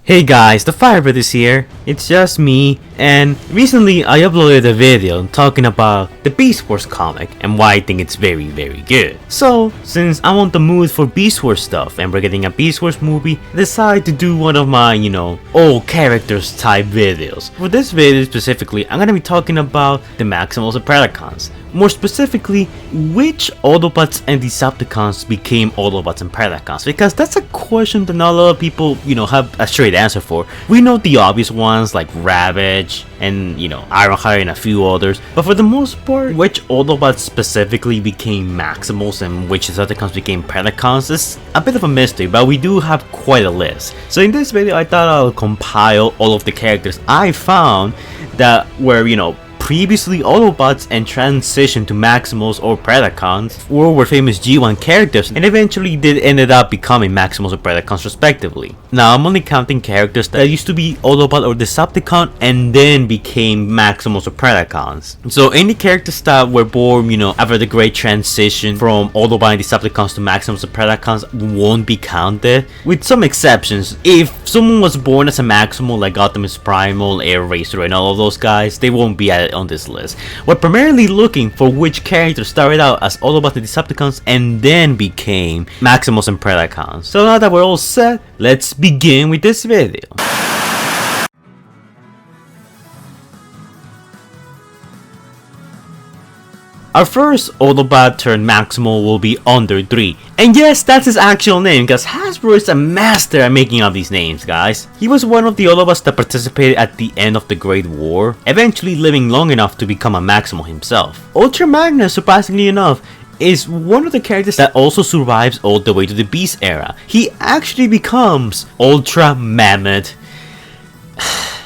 Hey guys, the Firebird is here. It's just me, and recently I uploaded a video talking about the Beast Wars comic and why I think it's very good. So, since I'm on the mood for Beast Wars stuff and we're getting a Beast Wars movie, I decided to do one of my, old characters type videos. For this video specifically, I'm gonna be talking about the Maximals and Predacons. More specifically, which Autobots and Decepticons became Autobots and Predacons, because that's a question that not a lot of people, have a straight answer for. We know the obvious ones like Ravage and, Ironheart and a few others, but for the most part, which Autobots specifically became Maximals and which Decepticons became Predacons is a bit of a mystery, but we do have quite a list. So in this video, I thought I'll compile all of the characters I found that were, previously Autobots and transitioned to Maximals or Predacons, or were famous G1 characters and eventually ended up becoming Maximals or Predacons respectively. Now I'm only counting characters that used to be Autobot or Decepticon and then became Maximals or Predacons. So any characters that were born, after the great transition from Autobot and Decepticons to Maximals or Predacons won't be counted, with some exceptions. If someone was born as a Maximal like Optimus Primal, Air Racer and all of those guys, they won't be added on this list. We're primarily looking for which characters started out as Autobots and Decepticons and then became Maximals and Predacons. So now that we're all set, let's begin with this video. Our first Autobot turned Maximal will be Under 3. And yes, that's his actual name, because Hasbro is a master at making up these names, guys. He was one of the Autobots that participated at the end of the Great War, eventually living long enough to become a Maximal himself. Ultra Magnus, surprisingly enough, is one of the characters that also survives all the way to the Beast era. He actually becomes Ultra Mammoth.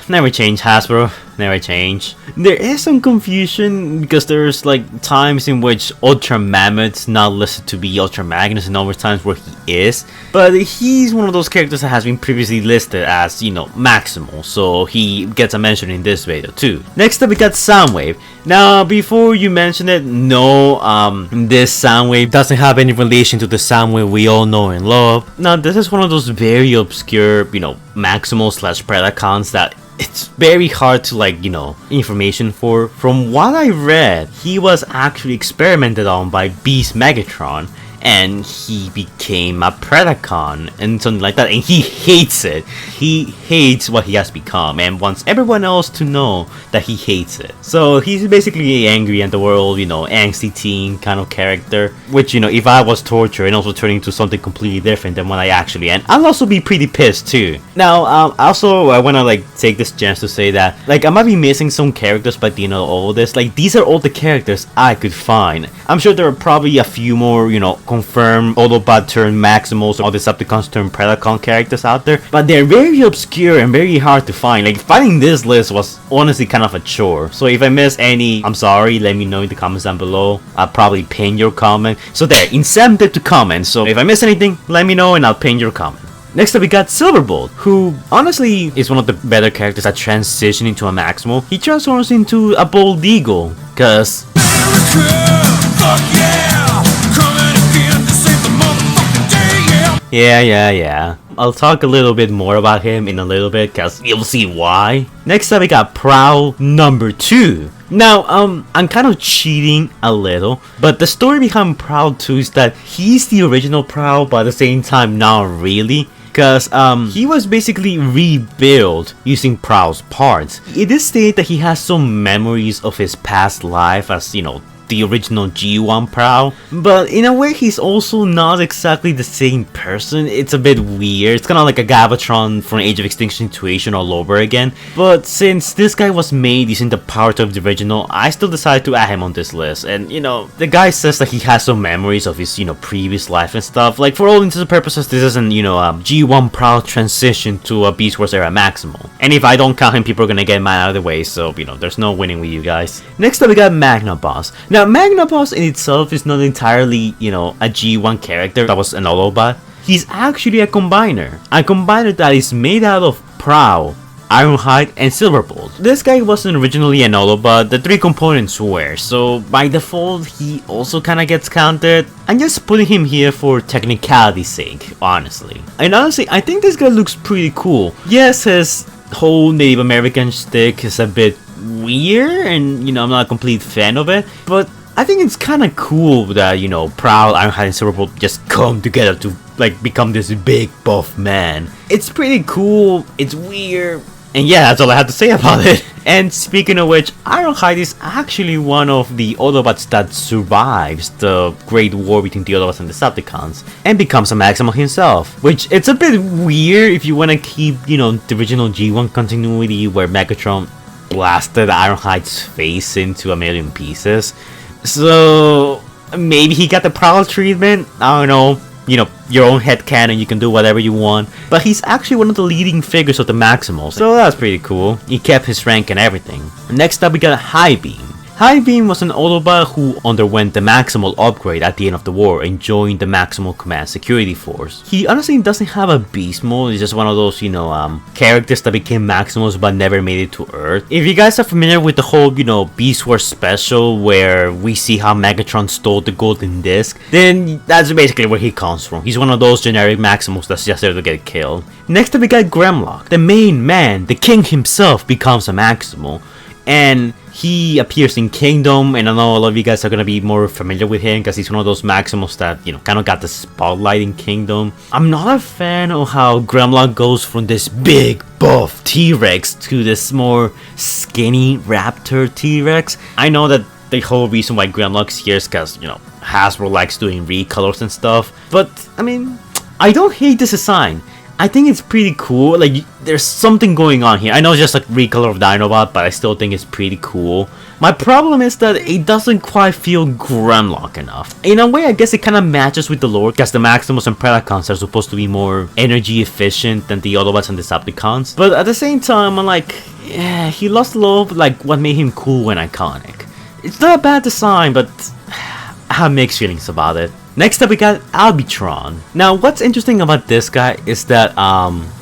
Never change, Hasbro. Never change. There is some confusion because there's times in which Ultra Mammoth's not listed to be Ultra Magnus and other times where he is, but he's one of those characters that has been previously listed as, Maximal, so he gets a mention in this video too. Next up we got Soundwave. Now before you mention it, no, this Soundwave doesn't have any relation to the Soundwave we all know and love. Now this is one of those very obscure, Maximals / Predacons that it's very hard to information for. From what I read, he was actually experimented on by Beast Megatron and he became a Predacon and something like that, and he hates it. He hates what he has become and wants everyone else to know that he hates it. So he's basically angry at the world, angsty teen kind of character, which, if I was tortured and also turning into something completely different than what I actually am, I'll also be pretty pissed too. Now, also I wanna take this chance to say that I might be missing some characters by the end of all this. These are all the characters I could find. I'm sure there are probably a few more, confirmed Autobot turned Maximals or Decepticons turned Predacon characters out there, but they're very obscure and very hard to find. Finding this list was honestly kind of a chore. So if I miss any, I'm sorry, let me know in the comments down below. I'll probably pin your comment. So there, incentive to comment. So if I miss anything, let me know and I'll pin your comment. Next up we got Silverbolt, who honestly is one of the better characters that transition into a Maximal. He transforms into a Bald Eagle, cause Yeah. I'll talk a little bit more about him in a little bit, cause you'll see why. Next up we got Prowl number 2. Now, I'm kind of cheating a little, but the story behind Prowl 2 is that he's the original Prowl, but at the same time not really. Because he was basically rebuilt using Prowl's parts. It is stated that he has some memories of his past life as, the original G1 Prowl, but in a way he's also not exactly the same person. It's a bit weird. It's kind of like a Galvatron from Age of Extinction situation all over again. But since this guy was made using the powers of the original, I still decided to add him on this list. And the guy says that he has some memories of his previous life and stuff. For all intents and purposes, this isn't a G1 Prowl transition to a Beast Wars era Maximal. And if I don't count him, people are gonna get mad out of the way, so there's no winning with you guys. Next up we got Magnaboss. Now Magnaboss in itself is not entirely, a G1 character that was an Autobot. He's actually a combiner that is made out of Prowl, Ironhide, and Silverbolt. This guy wasn't originally an Autobot, the 3 components were, so by default he also kinda gets counted. I'm just putting him here for technicality's sake, honestly. And honestly, I think this guy looks pretty cool. Yes, his whole Native American shtick is a bit weird, and you know, I'm not a complete fan of it, but I think it's kind of cool that, you know, Prowl, Ironhide, and Silverbolt just come together to like become this big buff man. It's pretty cool, it's weird, and yeah, that's all I have to say about it. And speaking of which, Ironhide is actually one of the Autobots that survives the Great War between the Autobots and Decepticons and becomes a Maximal himself. Which, it's a bit weird if you want to keep, you know, the original G1 continuity where Megatron blasted Ironhide's face into a million pieces. So maybe he got the Prowl treatment, I don't know. You know, your own headcanon, you can do whatever you want. But he's actually one of the leading figures of the Maximals, so that's pretty cool. He kept his rank and everything. Next up we got High Beam. High Beam was an Autobot who underwent the Maximal upgrade at the end of the war and joined the Maximal Command Security Force. He honestly doesn't have a beast mode, he's just one of those, you know, characters that became Maximals but never made it to Earth. If you guys are familiar with the whole, you know, Beast Wars special where we see how Megatron stole the golden disc, then that's basically where he comes from. He's one of those generic Maximals that's just there to get killed. Next up we got Grimlock. The main man, the king himself, becomes a Maximal. And he appears in Kingdom, and I know a lot of you guys are gonna be more familiar with him because he's one of those Maximals that, you know, kind of got the spotlight in Kingdom. I'm not a fan of how Grimlock goes from this big buff T-Rex to this more skinny Raptor T-Rex. I know that the whole reason why Grimlock's here is because, you know, Hasbro likes doing recolors and stuff, but I mean, I don't hate this design. I think it's pretty cool. Like, there's something going on here. I know it's just a recolor of Dinobot, but I still think it's pretty cool. My problem is that it doesn't quite feel Grimlock enough. In a way, I guess it kind of matches with the lore, because the Maximals and Predacons are supposed to be more energy efficient than the Autobots and Decepticons. But at the same time, I'm like, yeah, he lost a little, like, what made him cool and iconic. It's not a bad design, but I have mixed feelings about it. Next up we got Albitron. Now what's interesting about this guy is that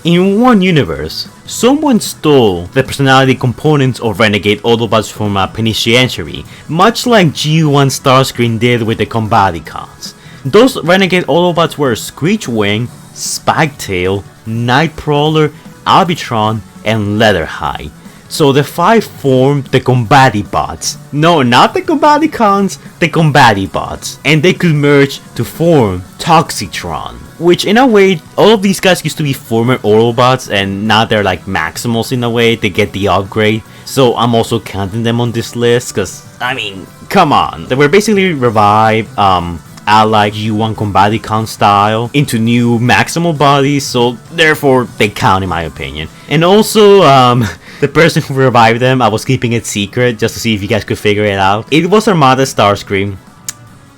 in one universe, someone stole the personality components of Renegade Autobots from a penitentiary, much like G1 Starscream did with the Combaticons. Those Renegade Autobots were Screechwing, Spiketail, Nightcrawler, Albitron, and Leatherhide. So the 5 formed the Combaticons. No, not the Combaticons, the Combaticons. And they could merge to form Toxitron. Which in a way, all of these guys used to be former Autobots and now they're like Maximals in a way, they get the upgrade. So I'm also counting them on this list because, I mean, come on. They were basically revived, allied G1 Combaticon style into new Maximal bodies, so therefore they count in my opinion. And also, the person who revived them, I was keeping it secret just to see if you guys could figure it out. It was Armada Starscream.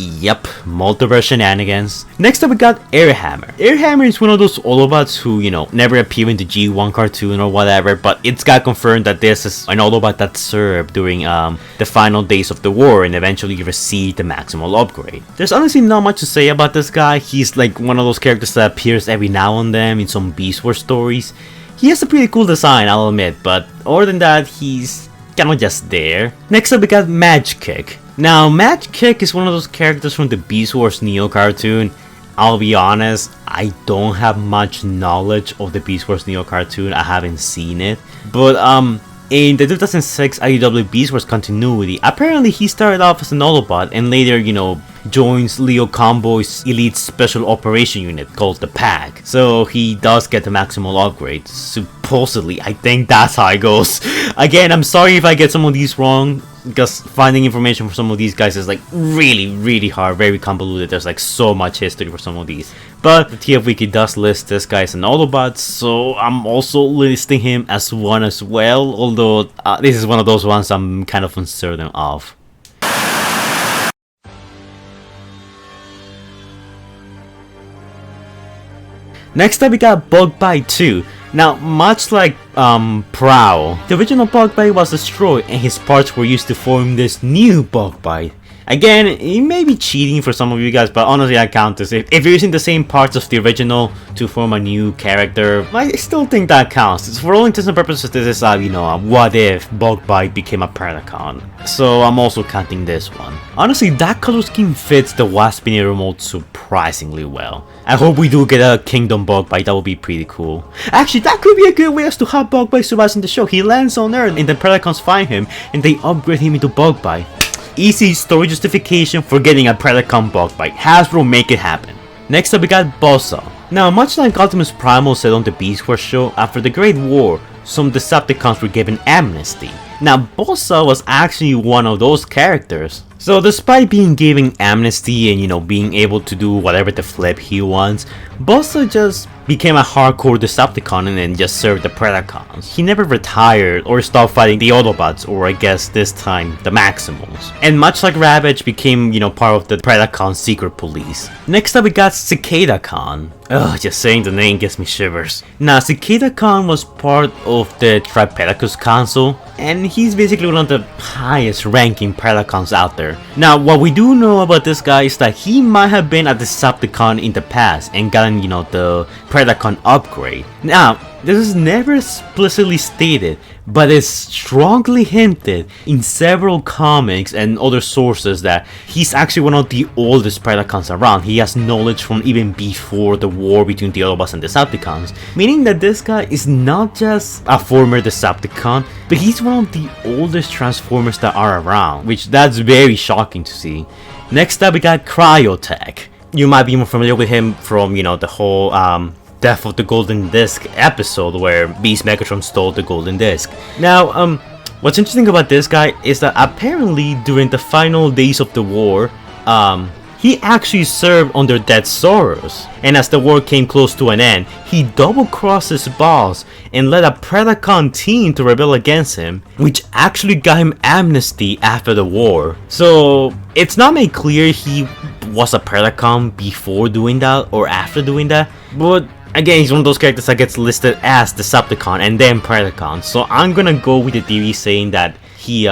Yep, multiverse shenanigans. Next up we got Airhammer. Airhammer is one of those Autobots who, you know, never appear in the G1 cartoon or whatever, but it's got confirmed that this is an Autobot that served during the final days of the war and eventually received the Maximal upgrade. There's honestly not much to say about this guy. He's like one of those characters that appears every now and then in some Beast Wars stories. He has a pretty cool design, I'll admit, but other than that, he's kinda just there. Next up we got Magkick. Now, Magkick is one of those characters from the Beast Wars Neo cartoon. I'll be honest, I don't have much knowledge of the Beast Wars Neo cartoon, I haven't seen it. But in the 2006 IDW Beast Wars continuity, apparently he started off as an Autobot and later, you know, joins Leo Combo's elite special operation unit called the Pack. So he does get the Maximal upgrade, supposedly. I think that's how it goes. Again, I'm sorry if I get some of these wrong, because finding information for some of these guys is like really hard, very convoluted. There's like so much history for some of these. But the TF Wiki does list this guy as an Autobot, so I'm also listing him as one as well, although this is one of those ones I'm kind of uncertain of. Next up we got Bugbite 2. Now, much like Prowl, the original Bugbite was destroyed and his parts were used to form this new Bugbite. Again, it may be cheating for some of you guys, but honestly I count this. If you're using the same parts of the original to form a new character, I still think that counts. For all intents and purposes, this is what if Bugbite became a Predacon. So I'm also counting this one. Honestly, that color scheme fits the Waspinator remote surprisingly well. I hope we do get a Kingdom Bugbite, that would be pretty cool. Actually, that could be a good way as to how Bugbite survives in the show. He lands on Earth and the Predacons find him and they upgrade him into Bugbite. Easy story justification for getting a Predacon Bugbite. Hasbro, make it happen. Next up we got Bossa. Now, much like Optimus Primal said on the Beast Wars show, after the Great War, some Decepticons were given amnesty. Now, Bossa was actually one of those characters. So despite being given amnesty and being able to do whatever the flip he wants, Bossa just became a hardcore Decepticon and then just served the Predacons. He never retired or stopped fighting the Autobots, or I guess this time the Maximals. And much like Ravage, became part of the Predacon secret police. Next up we got Cicadacon. Ugh, just saying the name gives me shivers. Now, Cicadacon was part of the Tripedacus Council, and he's basically one of the highest ranking Predacons out there. Now, what we do know about this guy is that he might have been a Decepticon in the past and gotten, the Predacon upgrade. Now, this is never explicitly stated, but it's strongly hinted in several comics and other sources that he's actually one of the oldest Predacons around. He has knowledge from even before the war between the Autobots and Decepticons, meaning that this guy is not just a former Decepticon, but he's one of the oldest Transformers that are around, which that's very shocking to see. Next up we got Cryotech. You might be more familiar with him from, the whole Death of the Golden Disc episode where Beast Megatron stole the Golden Disc. Now, what's interesting about this guy is that apparently during the final days of the war, he actually served under Dead Soros. And as the war came close to an end, he double-crossed his boss and led a Predacon team to rebel against him, which actually got him amnesty after the war. So, it's not made clear he was a Predacon before doing that or after doing that, but again, he's one of those characters that gets listed as Decepticon and then Predacon. So I'm gonna go with the theory saying that he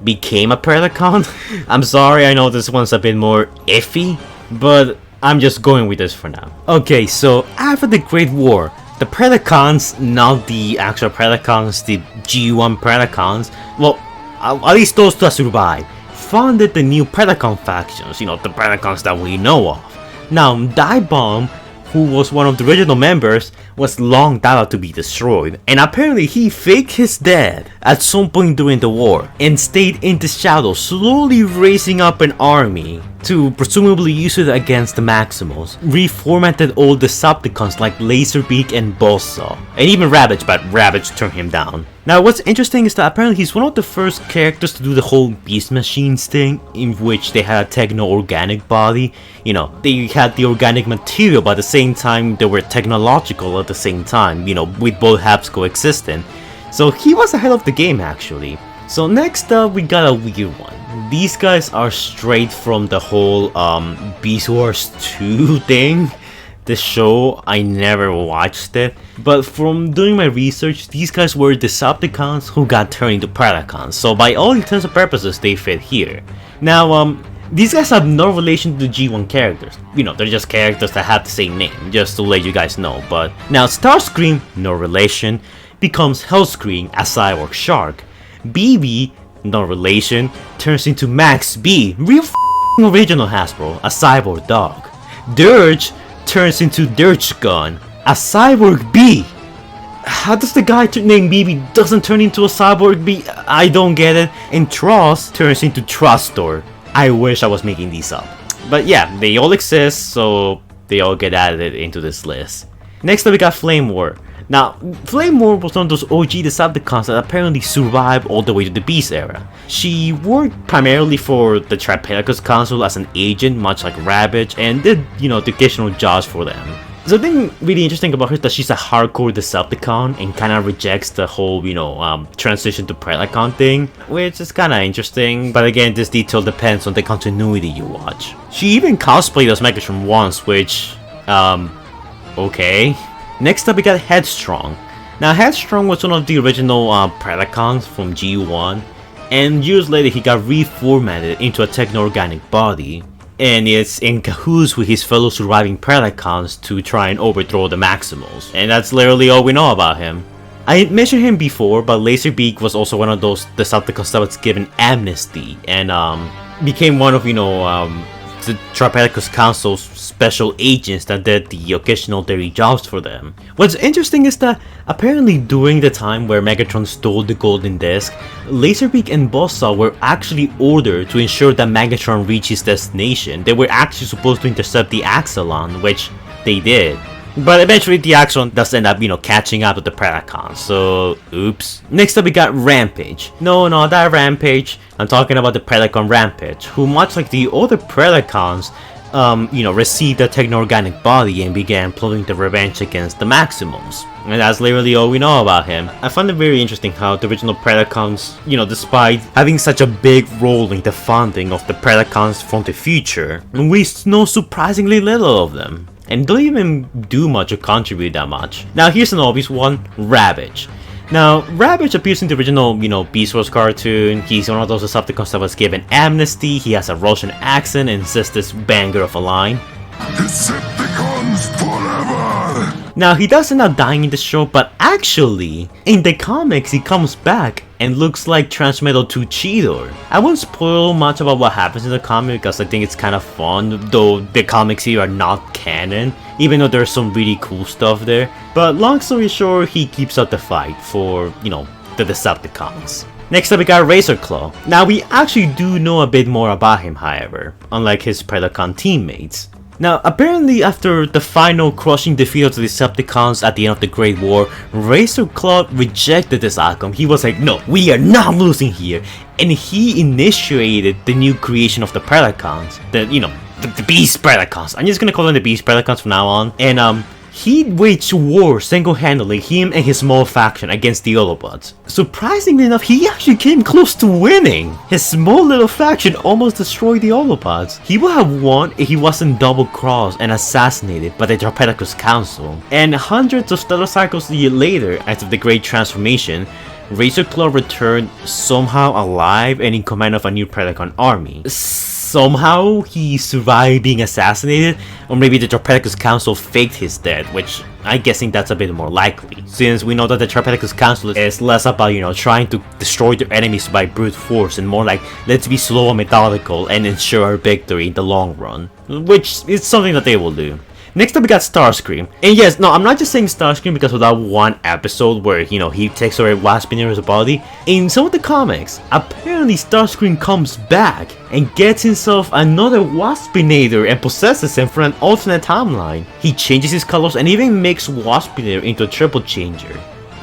became a Predacon. I'm sorry, I know this one's a bit more iffy, but I'm just going with this for now. Okay, so after the Great War, the Predacons, not the actual Predacons, the G1 Predacons, well, at least those two that survived, founded the new Predacon factions, the Predacons that we know of. Now, Dive-Bomb, who was one of the original members, was long thought to be destroyed, and apparently he faked his death at some point during the war and stayed in the shadows, slowly raising up an army to presumably use it against the Maximals, reformatted old Decepticons like Laserbeak and Buzzsaw, and even Ravage, but Ravage turned him down. Now, what's interesting is that apparently he's one of the first characters to do the whole Beast Machines thing, in which they had a techno-organic body. They had the organic material, but at the same time they were technological at the same time, with both halves coexisting. So he was ahead of the game actually. So next up we got a weird one. These guys are straight from the whole Beast Wars 2 thing. The show, I never watched it, but from doing my research, these guys were Decepticons who got turned into Predacons, so by all intents and purposes they fit here. Now, these guys have no relation to the G1 characters. They're just characters that have the same name, just to let you guys know. But now Starscream, no relation, becomes Hellscream, a cyborg shark. BB, no relation, turns into Max B, real original Hasbro, a cyborg dog. Dirge turns into Dirge Gun, a cyborg bee. How does the guy named BB doesn't turn into a cyborg bee? I don't get it. And Tross turns into Trustor. I wish I was making these up. But yeah, they all exist, so they all get added into this list. Next up we got Flame War. Now, Flame War was one of those OG Decepticons that apparently survived all the way to the Beast era. She worked primarily for the Tripedacus Council as an agent, much like Ravage, and did, the occasional jobs for them. The thing really interesting about her is that she's a hardcore Decepticon and kind of rejects the whole, transition to Predacon thing, which is kind of interesting, but again, this detail depends on the continuity you watch. She even cosplayed as Megatron once, which, okay. Next up we got Headstrong. Now Headstrong was one of the original Predacons from G1. and years later he got reformatted into a techno-organic body, and is in cahoots with his fellow surviving Predacons to try and overthrow the Maximals. And that's literally all we know about him. I had mentioned him before, but Laserbeak was also one of those Decepticons that was given amnesty and became one of, the Decepticons Council's special agents that did the occasional dirty jobs for them. What's interesting is that apparently during the time where Megatron stole the Golden Disc, Laserbeak and Buzzsaw were actually ordered to ensure that Megatron reached his destination. They were actually supposed to intercept the Axelon, which they did. But eventually the Axelon does end up, catching up with the Predacons, so oops. Next up we got Rampage. No, not that Rampage. I'm talking about the Predacon Rampage, who much like the other Predacons, received a techno-organic body and began plotting the revenge against the Maximals. And that's literally all we know about him. I find it very interesting how the original Predacons, despite having such a big role in the founding of the Predacons from the future, we know surprisingly little of them, and don't even do much or contribute that much. Now here's an obvious one, Ravage. Now, Ravage appears in the original, Beast Wars cartoon. He's one of those Decepticons that was given amnesty. He has a Russian accent and says this banger of a line. Decepticons forever! Now, he does end up dying in the show, but actually, in the comics, he comes back and looks like Transmetal 2 Cheetor. I won't spoil much about what happens in the comic because I think it's kind of fun, though the comics here are not canon, even though there's some really cool stuff there. But long story short, he keeps up the fight for, the Decepticons. Next up we got Razorclaw. Now we actually do know a bit more about him, however, unlike his Predacon teammates. Now, apparently after the final crushing defeat of the Decepticons at the end of the Great War, Razorclaw rejected this outcome. He was like, no, we are not losing here. And he initiated the new creation of the Predacons. The Beast Predacons. I'm just gonna call them the Beast Predacons from now on. And he waged war single-handedly, him and his small faction, against the Autobots. Surprisingly enough, he actually came close to winning. His small little faction almost destroyed the Autobots. He would have won if he wasn't double-crossed and assassinated by the Decepticons Council. And hundreds of stellar cycles a year later, after the Great Transformation, Razorclaw returned somehow alive and in command of a new Predacon army. Somehow he survived being assassinated, or maybe the Decepticons Council faked his death, which I'm guessing that's a bit more likely, since we know that the Decepticons Council is less about, trying to destroy their enemies by brute force, and more like, let's be slow and methodical and ensure our victory in the long run, which is something that they will do. Next up we got Starscream. And yes, no, I'm not just saying Starscream because of that one episode where, he takes over Waspinator's body. In some of the comics, apparently Starscream comes back and gets himself another Waspinator and possesses him for an alternate timeline. He changes his colors and even makes Waspinator into a triple changer.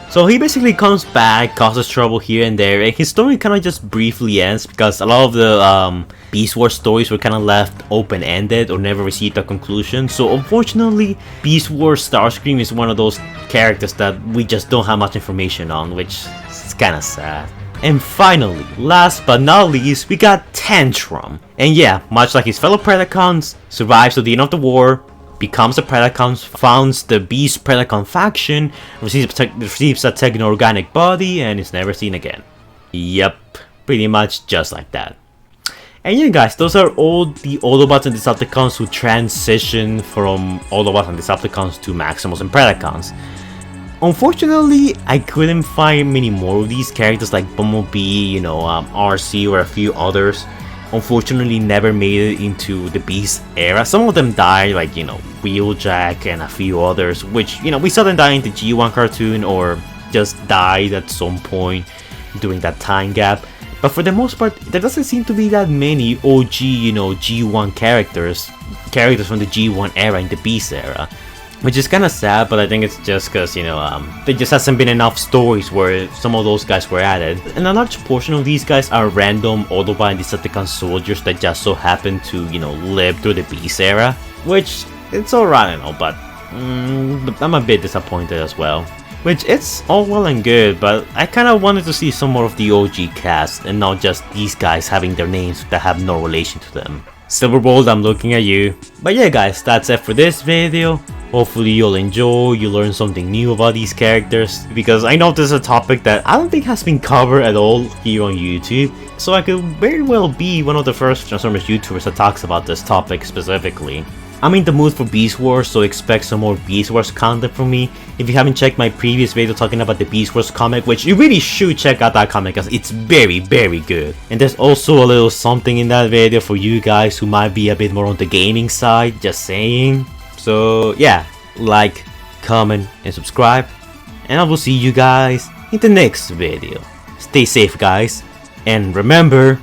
So he basically comes back, causes trouble here and there, and his story kind of just briefly ends because a lot of the Beast Wars stories were kind of left open-ended or never received a conclusion. So unfortunately, Beast Wars Starscream is one of those characters that we just don't have much information on, which is kind of sad. And finally, last but not least, we got Tantrum. And yeah, much like his fellow Predacons, survives to the end of the war, becomes a Predacon, founds the Beast Predacon faction, receives a techno-organic body, and is never seen again. Yep, pretty much just like that. And yeah guys, those are all the Autobots and Decepticons who transition from Autobots and Decepticons to Maximals and Predacons. Unfortunately, I couldn't find many more of these characters like Bumblebee, RC, or a few others. Unfortunately, never made it into the Beast era. Some of them died, like, Wheeljack and a few others, which, we saw them die in the G1 cartoon or just died at some point during that time gap. But for the most part, there doesn't seem to be that many OG, G1 characters from the G1 era in the Beast era. Which is kind of sad, but I think it's just because, there just hasn't been enough stories where some of those guys were added. And a large portion of these guys are random Autobot and Decepticon soldiers that just so happen to, live through the Beast era. Which, it's alright, but I'm a bit disappointed as well. Which, it's all well and good, but I kind of wanted to see some more of the OG cast and not just these guys having their names that have no relation to them. Silverbolt, I'm looking at you. But yeah guys, that's it for this video. Hopefully you'll enjoy, you learn something new about these characters, because I know this is a topic that I don't think has been covered at all here on YouTube, so I could very well be one of the first Transformers YouTubers that talks about this topic specifically. I'm in the mood for Beast Wars, so expect some more Beast Wars content from me. If you haven't checked my previous video talking about the Beast Wars comic, which you really should check out that comic because it's very good. And there's also a little something in that video for you guys who might be a bit more on the gaming side, just saying. So yeah, like, comment, and subscribe. And I will see you guys in the next video. Stay safe guys, and remember...